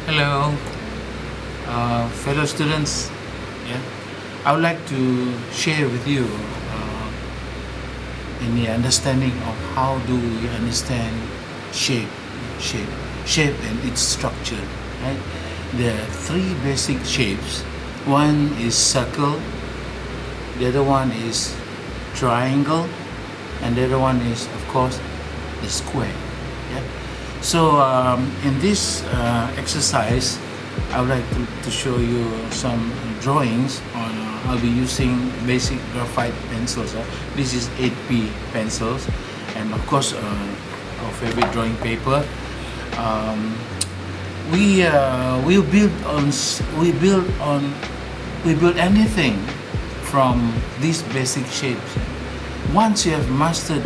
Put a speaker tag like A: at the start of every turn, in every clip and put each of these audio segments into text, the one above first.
A: Hello, fellow students. Yeah, I would like to share with you in the understanding of how do we understand shape, shape, shape and its structure. Right? There are three basic shapes. One is circle, the other one is triangle, and the other one is, of course, the square. Yeah. So in this exercise, I would like to show you some drawings on. I'll be using basic graphite pencils. This is 8B pencils, and of course our favorite drawing paper. We build anything from these basic shapes. Once you have mastered,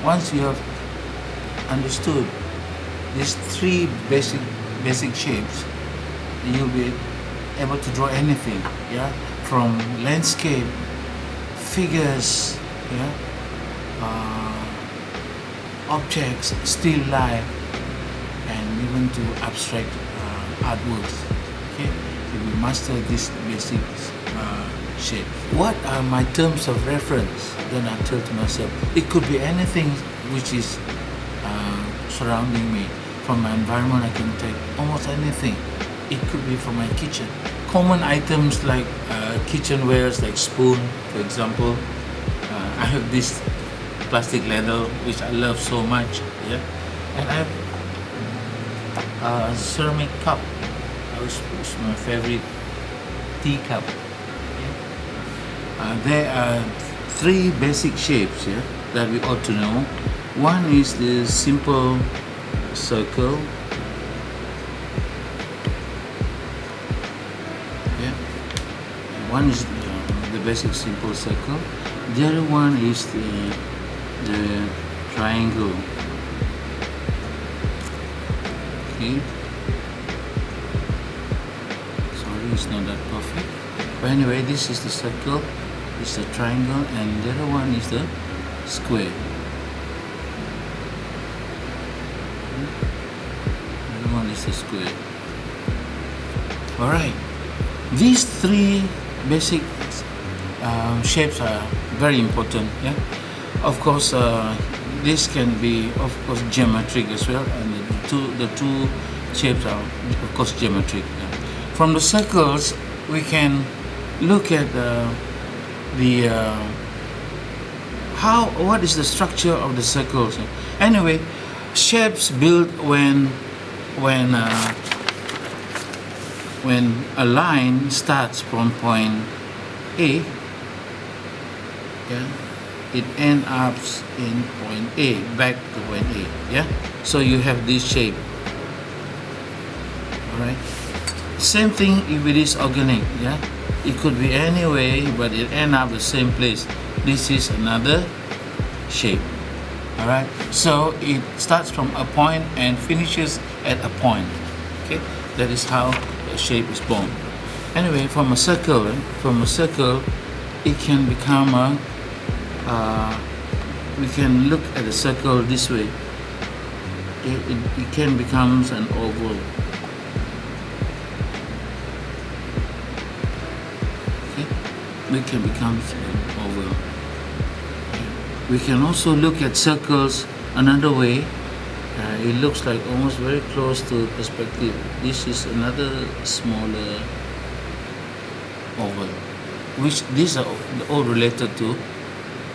A: once you have understood these three basic shapes, you'll be able to draw anything, yeah, from landscape, figures, yeah, objects, still life, and even to abstract artworks. Okay, if we master these basic shapes. What are my terms of reference? Then I tell to myself, it could be anything which is surrounding me. From my environment, I can take almost anything. It could be from my kitchen. Common items like kitchenwares, like spoon, for example. I have this plastic ladle which I love so much. Yeah, and I have a ceramic cup. It's my favorite teacup. Yeah. There are three basic shapes, yeah, that we ought to know. One is the simple circle. Yeah. One is the basic simple circle. The other one is the triangle. Okay. Sorry, it's not that perfect. But anyway, this is the circle, this is the triangle, and the other one is the square. The other one is the square. Alright. These three basic shapes are very important. Yeah. Of course, this can be, of course, geometric as well, and the two shapes are, of course, geometric. Yeah. From the circles, we can look at what is the structure of the circles. Anyway, shapes built when a line starts from point A, yeah, it ends up in point A, back to point A. Yeah, so you have this shape. All right. Same thing if it is organic. Yeah, it could be any way, but it ends up the same place. This is another shape. All right. So it starts from a point and finishes at a point. Okay, that is how a shape is born. Anyway, from a circle, it can become a. We can look at a circle this way. It can become an oval. Okay, it can become an oval. We can also look at circles another way. It looks like almost very close to perspective. This is another smaller oval, which these are all related to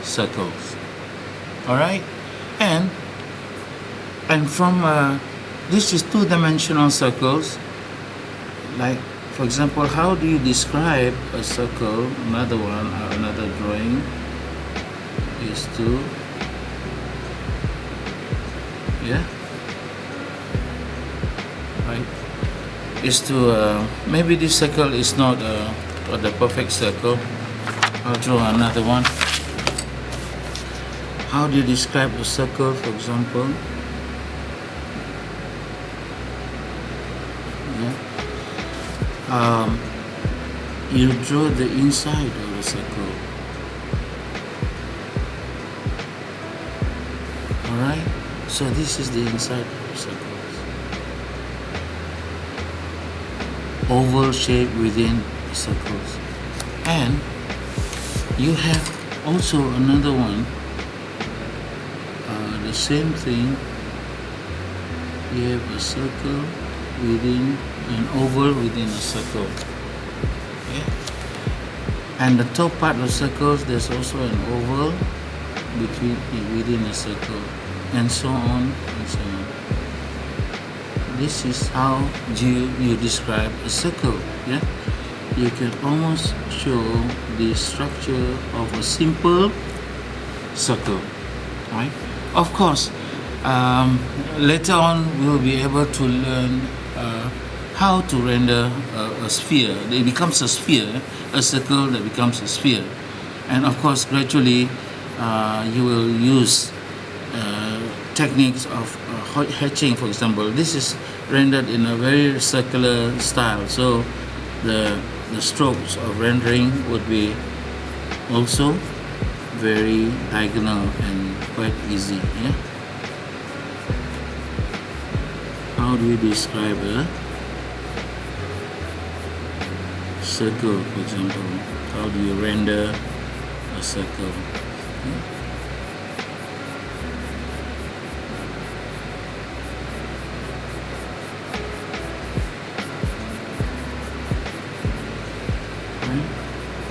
A: circles. All right, and from this is two-dimensional circles. Like, for example, how do you describe a circle? Another one, another drawing is to, yeah, right, is to maybe this circle is not the perfect circle. I'll draw another one. How do you describe a circle, for example? Yeah. You draw the inside of the circle. Alright? So this is the inside of the circle. oval shape within circles. And you have also another one, the same thing. You have a circle within an oval within a circle. Okay? And the top part of circles, there's also an oval within a circle, and so on and so on. This is how you describe a circle. Yeah, you can almost show the structure of a simple circle, right? Of course, later on we'll be able to learn how to render a sphere. It becomes a sphere, a circle that becomes a sphere. And of course, gradually you will use techniques of hatching, for example. This is rendered in a very circular style, so the strokes of rendering would be also very diagonal and quite easy. Yeah? How do you describe a circle, for example? How do you render a circle? Yeah.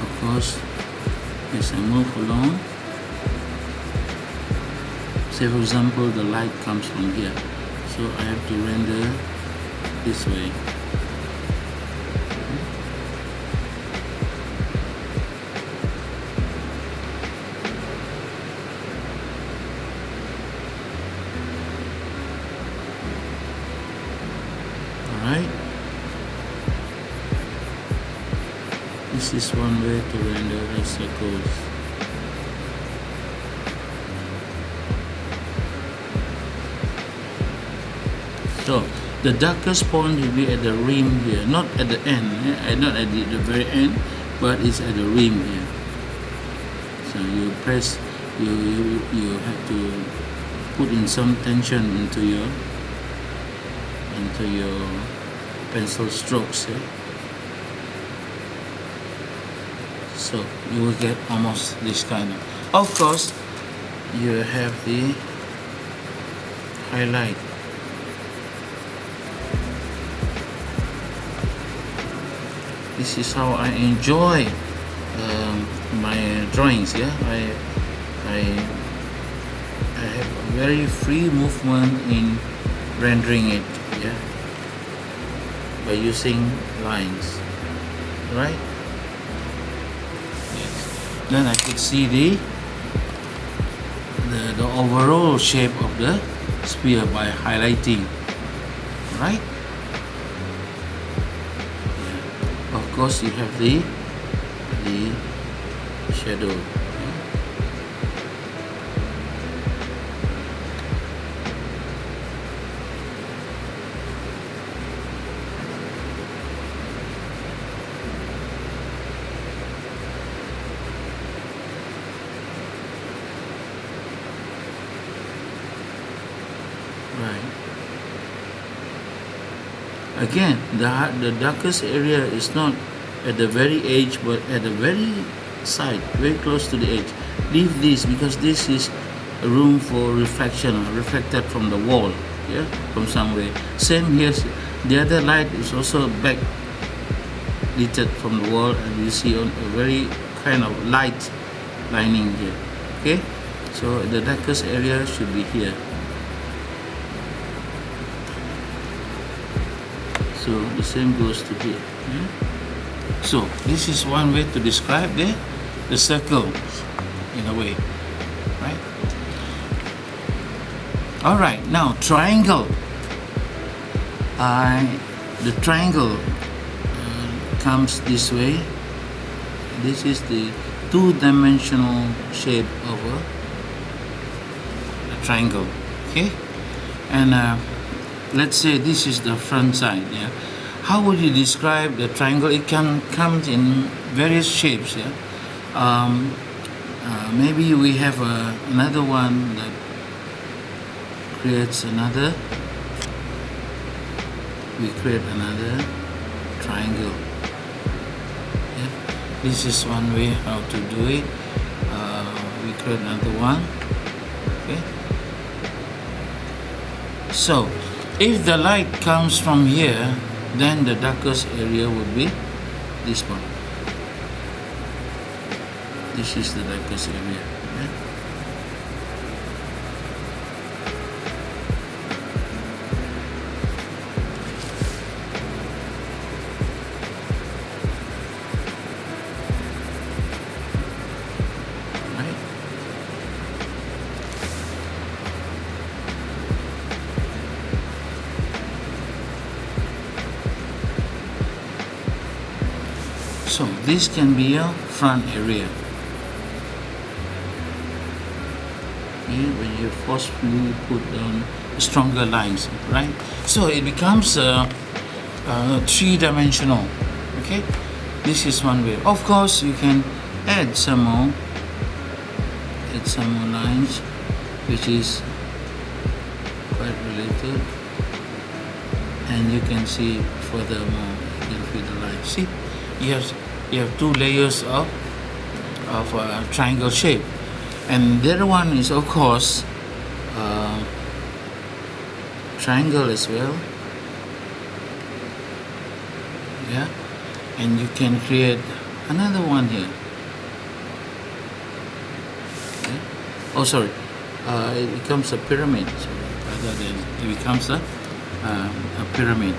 A: Of course, as I move along, say for example the light comes from here, so I have to render this way. Alright, this is one way to render the circles. So the darkest point will be at the rim here, not at the end, not at the very end, but it's at the rim here. So you press, you have to put in some tension into your pencil strokes here. So you will get almost this kind of course, you have the highlight. This is how I enjoy my drawings. Yeah, I have a very free movement in rendering it. Yeah, by using lines, right? Yes. Then I could see the overall shape of the sphere by highlighting, right? Of course, you have the shadow. Right. Again, the darkest area is not at the very edge, but at the very side, very close to the edge. Leave this because this is a room for reflection, reflected from the wall, yeah, from somewhere. Same here, the other light is also backlit from the wall, and you see a very kind of light lining here. Okay, so the darkest area should be here. So the same goes to here. Yeah? So this is one way to describe the circle in a way, right? All right, now triangle. The triangle comes this way. This is the two-dimensional shape of a triangle. Okay, and let's say this is the front side. Yeah, how would you describe the triangle? It can come in various shapes. Yeah, maybe we have another one that creates another. We create another triangle. Yeah. This is one way how to do it. We create another one. Okay. So if the light comes from here, then the darkest area would be this one. This is the darkest area. Okay. So this can be a front area. Okay, when you forcefully put down stronger lines, right? So it becomes three-dimensional. Okay, this is one way. Of course, you can add some more lines, which is quite related, and you can see furthermore. You can feel the line. See, you have two layers of triangle shape, and the other one is of course triangle as well. Yeah, and you can create another one here. Okay. Oh, sorry, it becomes a pyramid. Sorry, rather than it becomes a pyramid.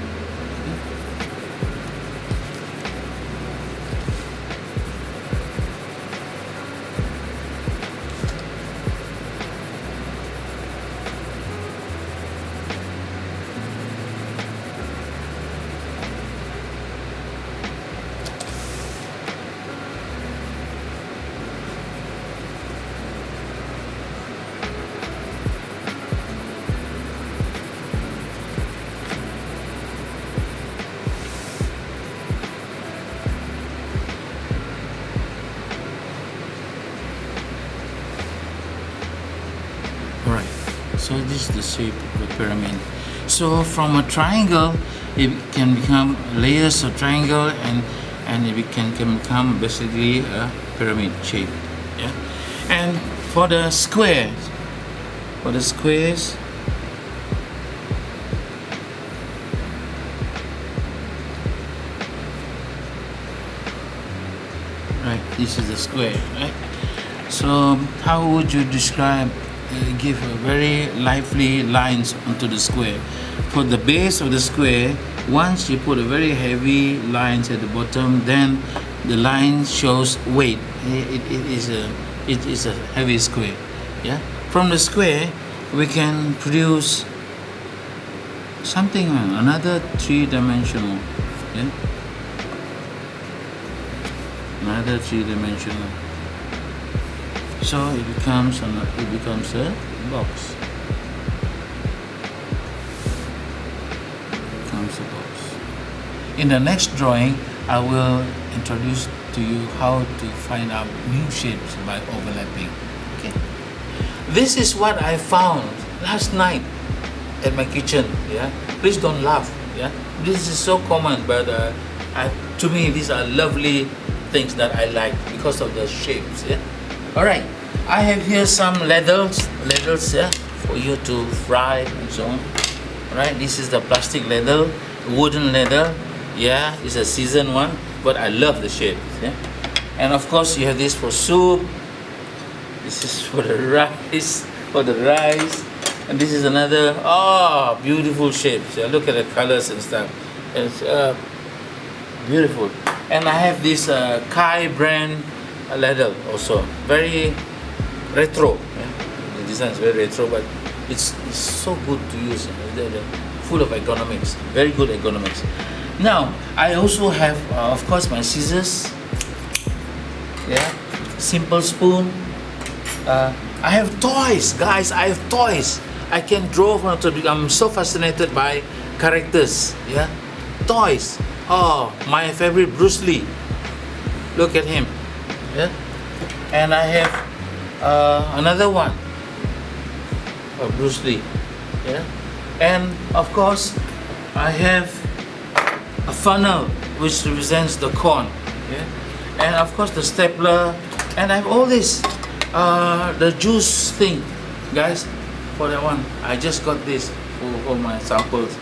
A: Alright, so this is the shape of the pyramid. So from a triangle, it can become layers of triangle, and it can become basically a pyramid shape. Yeah, and for the squares, right? This is the square, right? So how would you describe? Give a very lively lines onto the square. For the base of the square, once you put a very heavy lines at the bottom, then the line shows weight. It is a heavy square. Yeah. From the square, we can produce something another three-dimensional. Yeah. Another three-dimensional. So it becomes a box. In the next drawing, I will introduce to you how to find out new shapes by overlapping. Okay. This is what I found last night at my kitchen. Yeah. Please don't laugh. Yeah. This is so common, but to me these are lovely things that I like because of the shapes. Yeah. Alright, I have here some ladles, yeah, for you to fry and so on. Alright, this is the plastic ladle, wooden ladle. Yeah, it's a seasoned one, but I love the shape. Yeah, and of course you have this for soup. This is for the rice, and this is another beautiful shapes. Yeah, look at the colors and stuff. It's beautiful. And I have this Kai brand ladle also, very retro. Yeah? The design is very retro, but it's so good to use. They're full of ergonomics, very good ergonomics. Now I also have, of course, my scissors. Yeah, simple spoon. I have toys, guys. I have toys. I can draw from to. I'm so fascinated by characters. Yeah, toys. Oh, my favorite Bruce Lee. Look at him. Yeah, and I have another one of Bruce Lee. Yeah, and of course I have a funnel. which represents the corn. Yeah? And of course the stapler, and I have all this the juice thing, guys. For that one, I just got this for my samples.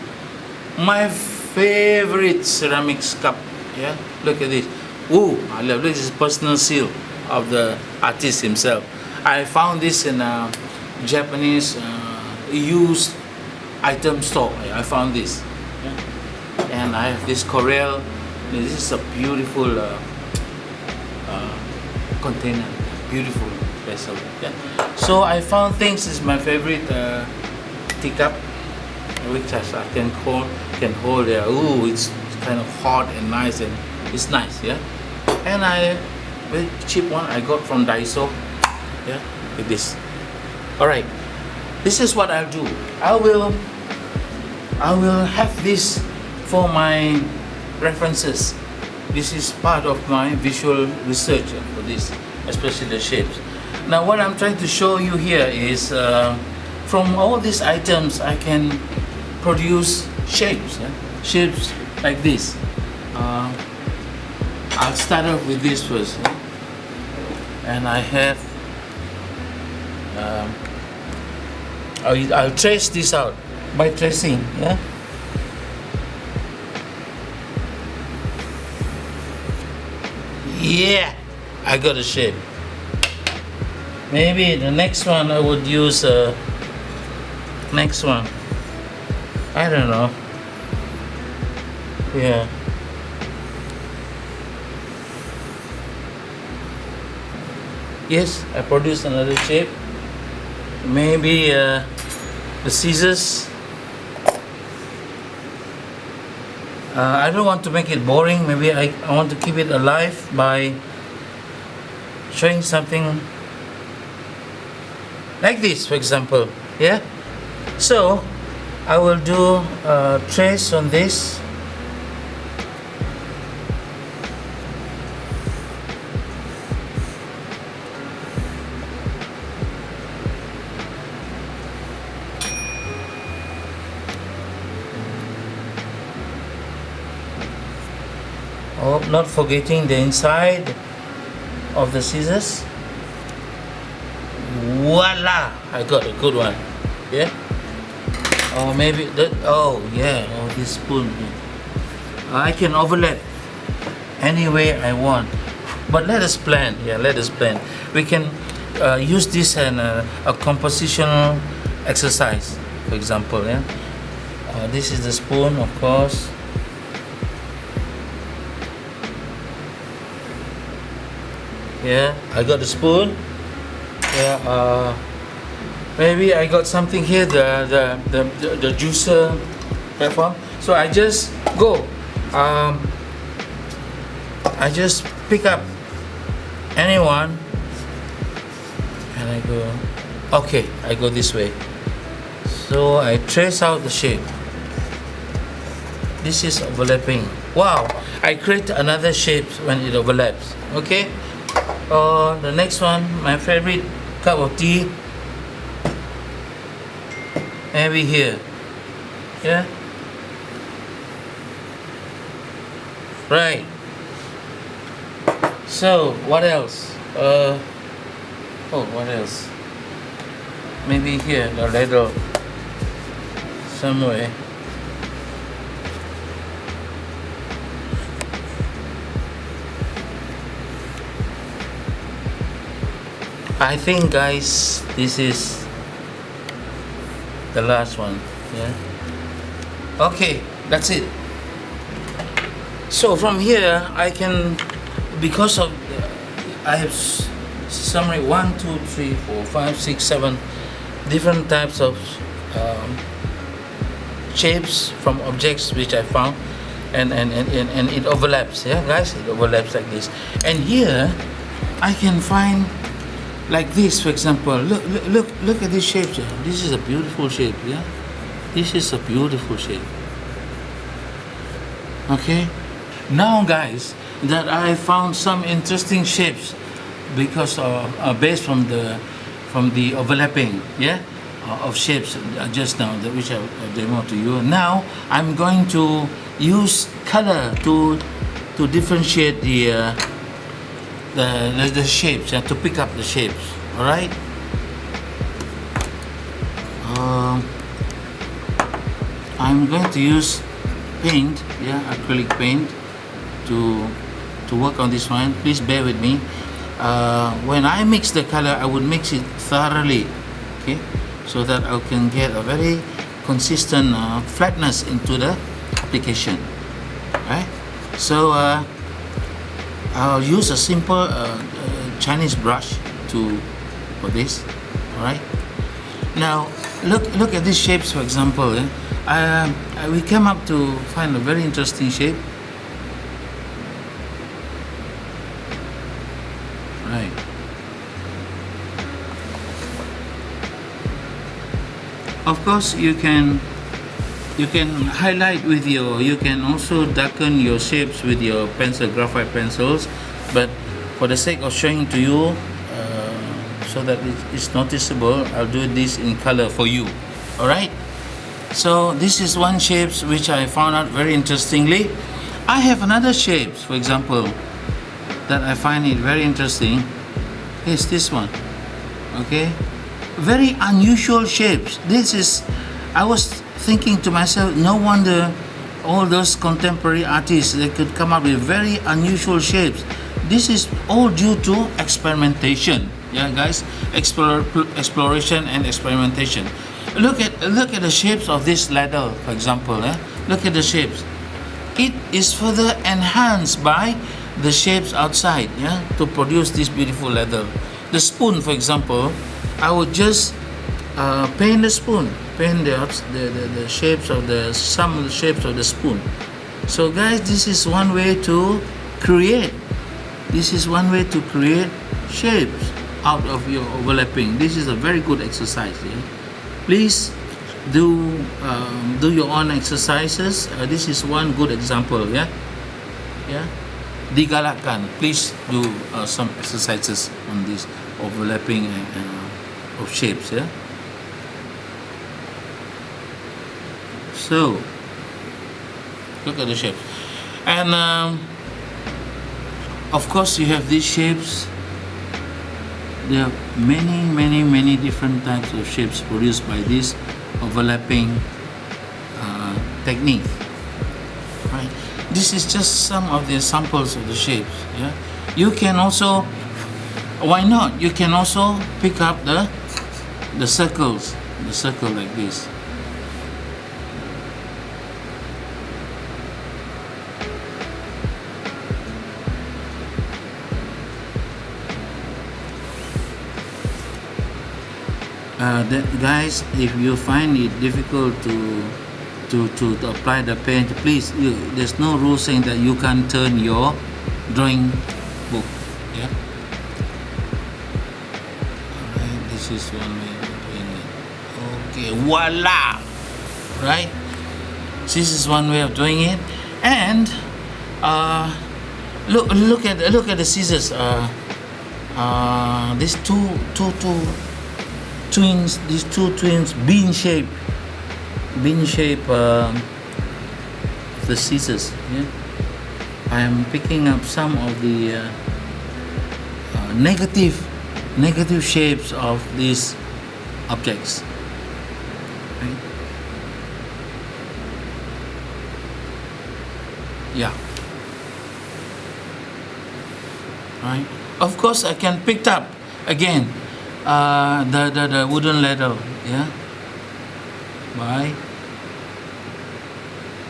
A: My favorite ceramics cup. Yeah, look at this. Ooh, I love this. This is personal seal of the artist himself. I found this in a Japanese used item store. I found this. Yeah? And I have this Corel. This is a beautiful container, beautiful vessel. Yeah. So I found things. This is my favorite teacup, which I can hold there. Ooh, it's kind of hot and nice, and it's nice. Yeah. And very cheap one I got from Daiso. Yeah, like this. All right. This is what I'll do. I will have this for my references. This is part of my visual research for this, especially the shapes. Now what I'm trying to show you here is from all these items I can produce shapes. Shapes like this. I'll start off with this first. And I have I'll trace this out by tracing. Yeah. Yeah, I got a shape. Maybe the next one I would use next one. I don't know. Yeah. Yes, I produced another shape. Maybe the scissors. I don't want to make it boring. Maybe I want to keep it alive by showing something like this, for example. Yeah. So I will do a trace on this. Oh, not forgetting the inside of the scissors. Voila! I got a good one. Yeah. Or maybe that. Oh yeah. Oh, this spoon. I can overlap any way I want. But let us plan. Yeah, let us plan. We can use this in a compositional exercise, for example. Yeah. This is the spoon, of course. Yeah, I got the spoon. Yeah, maybe I got something here, the juicer platform. So I just go. I just pick up anyone, and I go. Okay, I go this way. So I trace out the shape. This is overlapping. Wow! I create another shape when it overlaps. Okay. The next one, my favorite cup of tea, maybe here. Yeah. Right. So what else? What else? Maybe here, the ladle somewhere. I think, guys, this is the last one. Yeah. Okay, that's it. So from here I can, because of I have summary 1, 2, 3, 4, 5, 6, 7 different types of shapes from objects which I found, and it overlaps. Yeah, guys, it overlaps like this. And here I can find like this, for example. Look at this shape. This is a beautiful shape. Yeah, this is a beautiful shape. Okay. Now, guys, that I found some interesting shapes because based from the overlapping, yeah, of shapes just now, which I demo to you. Now I'm going to use color to to differentiate the shapes, to pick up the shapes. All right. I'm going to use paint, acrylic paint, to work on this one. Please bear with me. When I mix the color, I would mix it thoroughly, okay, so that I can get a very consistent flatness into the application. Right. So I'll use a simple Chinese brush for this. All right. Now look at these shapes, for example. We came up to find a very interesting shape. Right. Of course, you can highlight with you can also darken your shapes with your graphite pencils, but for the sake of showing to you, so that it's noticeable, I'll do this in color for you. All right. So this is one shape which I found out very interestingly. I have another shapes, for example, that I find it very interesting. Is this one. Okay. Very unusual shapes. I was thinking to myself, no wonder all those contemporary artists, they could come up with very unusual shapes. This is all due to experimentation. Yeah, guys, exploration and experimentation. Look at the shapes of this ladle, for example. Look at the shapes. It is further enhanced by the shapes outside, to produce this beautiful ladle. The spoon, for example, I would just paint the spoon, paint the shapes of some of the shapes of the spoon. So guys, this is one way to create. This is one way to create shapes out of your overlapping. This is a very good exercise. Please do your own exercises. This is one good example. Digalakkan. Please do some exercises on this overlapping of shapes. So look at the shapes, and of course you have these shapes. There are many different types of shapes produced by this overlapping technique. Right. This is just some of the samples of the shapes. You can also, why not? You can also pick up the circles, the circle like this. Guys, if you find it difficult to apply the paint, please, there's no rule saying that you can't turn your drawing book. Alright, this is one way of doing it. Okay, voila! Right? This is one way of doing it. And look at the scissors. These two twins, bean shape the scissors. I am picking up some of the negative shapes of these objects. Right? Right. Of course, I can pick up again the wooden ladle, by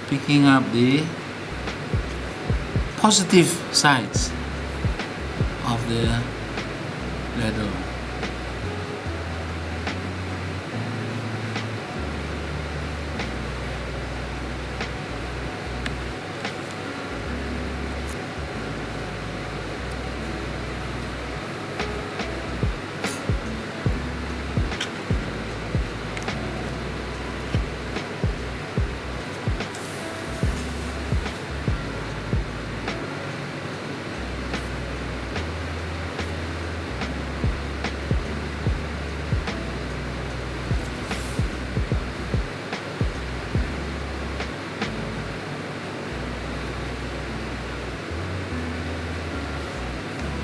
A: picking up the positive sides of the ladle.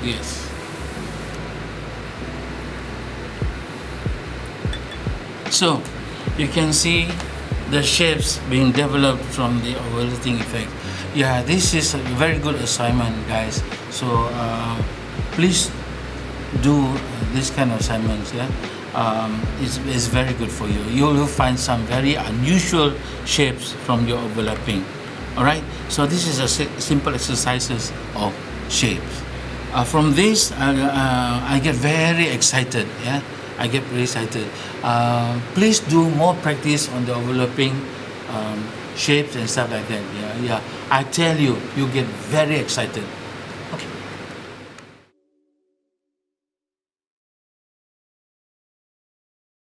A: Yes. So you can see the shapes being developed from the overlapping effect. Yeah, this is a very good assignment, guys. So please do this kind of assignments. Yeah, it's very good for you. You will find some very unusual shapes from your overlapping. All right. So this is a simple exercises of shapes. From this, I get very excited. Yeah, I get very excited. Please do more practice on the overlapping shapes and stuff like that. Yeah, yeah. I tell you, you get very excited.